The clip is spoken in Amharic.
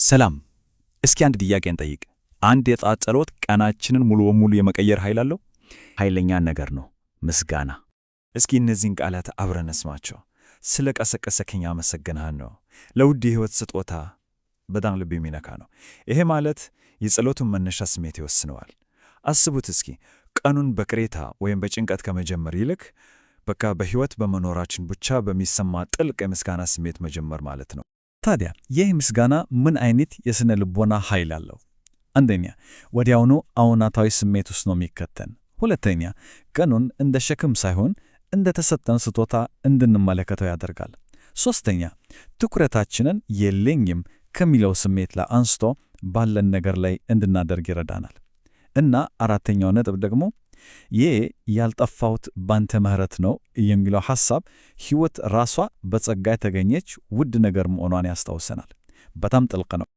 ሰላም። እስኪ አንድ ጥያቄ እንጠይቅ። አንድ የጠዋት ጸሎት ቀናችንን ሙሉ በሙሉ የመቀየር ኃይል አለው? ኃይለኛ ነገር ነው። ምስጋና። እስኪ እነዚህን ቃላት አብረን እንስማቸው። ስለ ቀሰቀሰከኝ አመሰግንሃለሁ። ለውድ የሕይወት ስጦታ በጣም ልብ የሚነካ ነው። ይሄ ማለት የጸሎቱን መነሻ ስሜት ይወስነዋል። አስቡት እስኪ ቀኑን በቅሬታ ወይም በጭንቀት ከመጀመር ይልቅ በቃ በሕይወት በመኖራችን ብቻ በሚሰማ ጥልቅ የምስጋና ስሜት መጀመር ማለት ነው። ታዲያ ይህ ምስጋና ምን አይነት የሥነ ልቦና ኃይል አለው? አንደኛ፣ ወዲያውኑ አዎንታዊ ስሜት ውስጥ ነው የሚከተን። ሁለተኛ፣ ቀኑን እንደ ሸክም ሳይሆን እንደ ተሰጠን ስጦታ እንድንመለከተው ያደርጋል። ሦስተኛ፣ ትኩረታችንን የለኝም ከሚለው ስሜት ላይ አንስቶ ባለን ነገር ላይ እንድናደርግ ይረዳናል። እና አራተኛው ነጥብ ደግሞ ይህ ያልጠፋሁት ባንተ ምሕረት ነው የሚለው ሐሳብ ሕይወት ራሷ በጸጋ የተገኘች ውድ ነገር መሆኗን ያስታውሰናል። በጣም ጥልቅ ነው።